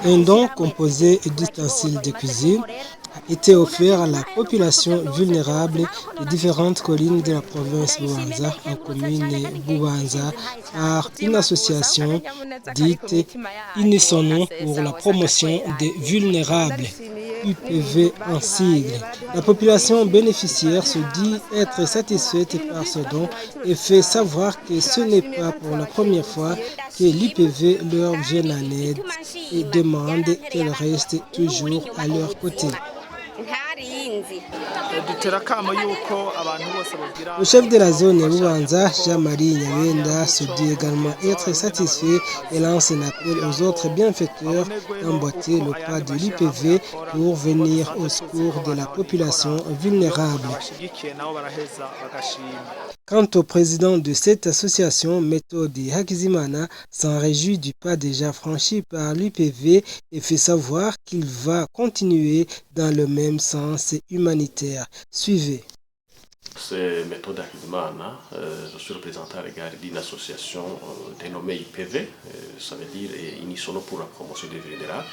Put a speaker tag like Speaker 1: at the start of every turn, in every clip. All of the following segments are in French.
Speaker 1: Un don composé d'ustensiles de cuisine a été offert à la population vulnérable des différentes collines de la province Bubanza en commune Bubanza par une association dite Unisson pour la promotion des vulnérables, UPV en sigle. La population bénéficiaire se dit être satisfaite par ce don et fait savoir que ce n'est pas pour la première fois que l'UPV leur vient en aide et demande qu'elle reste toujours à leur côté. Le chef de la zone Bubanza, Jean-Marie Nyabenda, se dit également être satisfait et lance un appel aux autres bienfaiteurs d'emboîter le pas de l'UPV pour venir au secours de la population vulnérable. Quant au président de cette association, Méthode Hakizimana, s'en réjouit du pas déjà franchi par l'UPV et fait savoir qu'il va continuer dans le même sens humanitaire. Suivez.
Speaker 2: C'est Méthode Hakizimana, je suis représentant à l'égard d'une association dénommée IPV, ça veut dire Unisson pour la promotion des vulnérables.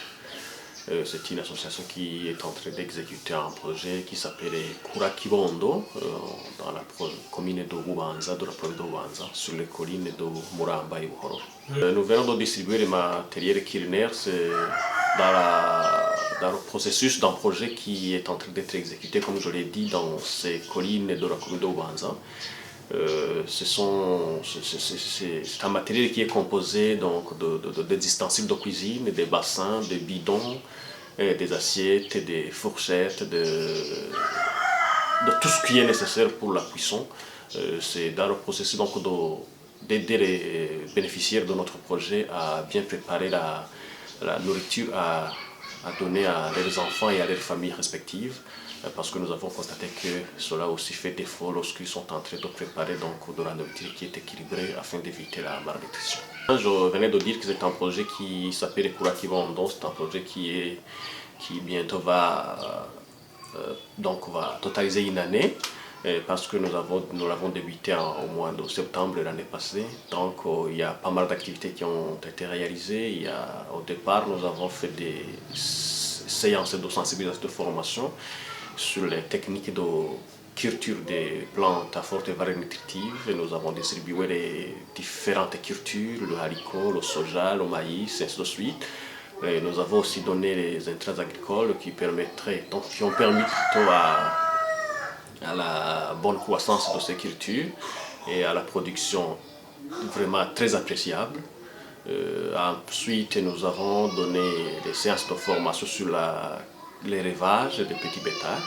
Speaker 2: C'est une association qui est en train d'exécuter un projet qui s'appelle Kura Kibondo dans la commune de Bubanza, de la province de Bubanza, sur les collines de Muramba et Buhoro. Nous venons de distribuer les matériels culinaires dans le processus d'un projet qui est en train d'être exécuté, comme je l'ai dit, dans ces collines de la commune de Bubanza. C'est un matériel qui est composé donc des ustensiles de cuisine, des bassins, des bidons, des assiettes, des fourchettes, de tout ce qui est nécessaire pour la cuisson. C'est dans le processus donc d'aider les bénéficiaires de notre projet à bien préparer la nourriture à donner à leurs enfants et à leurs familles respectives, parce que nous avons constaté que cela aussi fait défaut lorsqu'ils sont en train de préparer donc de la nourriture qui est équilibrée afin d'éviter la malnutrition. Je venais de dire que c'est un projet qui s'appelle Kura Kibondo, c'est un projet qui bientôt va totaliser une année, parce que nous l'avons débuté au mois de septembre l'année passée. Donc il y a pas mal d'activités qui ont été réalisées. Au départ, nous avons fait des séances de sensibilisation de formation sur les techniques de culture des plantes à forte valeur nutritive. Et nous avons distribué les différentes cultures, le haricot, le soja, le maïs, et ainsi de suite. Et nous avons aussi donné les intrants agricoles qui ont permis plutôt à la bonne croissance de ces cultures et à la production vraiment très appréciable. Ensuite, nous avons donné des séances de formation sur l'élevage des petits bétails.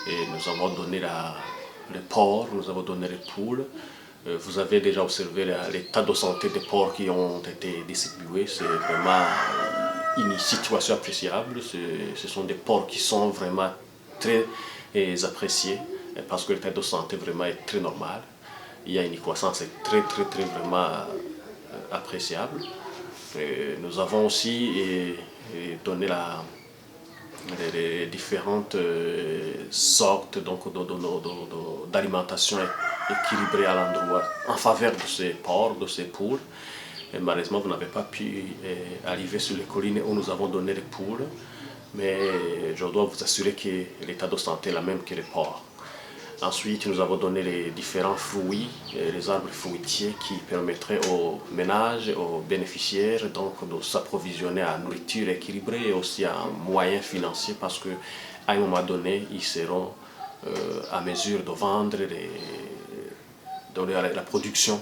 Speaker 2: Et nous avons donné les porcs, nous avons donné les poules. Vous avez déjà observé l'état de santé des porcs qui ont été distribués. C'est vraiment une situation appréciable. Ce sont des porcs qui sont vraiment très appréciés parce que l'état de santé vraiment est très normal. Il y a une croissance très vraiment appréciable. Et nous avons aussi donné les différentes sortes d'alimentation équilibrée à l'endroit en faveur de ces porcs, de ces poules. Et malheureusement, vous n'avez pas pu arriver sur les collines où nous avons donné les poules, mais je dois vous assurer que l'état de santé est le même que les porcs. Ensuite, nous avons donné les différents fruits, les arbres fruitiers qui permettraient aux ménages, aux bénéficiaires donc, de s'approvisionner à nourriture équilibrée et aussi à un moyen financier parce qu'à un moment donné, ils seront à mesure de vendre la production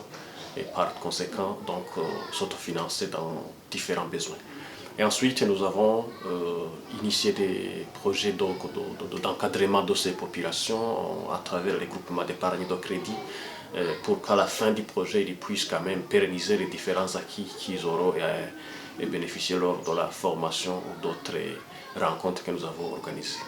Speaker 2: et par conséquent donc s'autofinancer dans différents besoins. Et ensuite, nous avons initié des projets d'encadrement de ces populations à travers les groupements d'épargne de crédit pour qu'à la fin du projet, ils puissent quand même pérenniser les différents acquis qu'ils auront et bénéficier lors de la formation ou d'autres rencontres que nous avons organisées.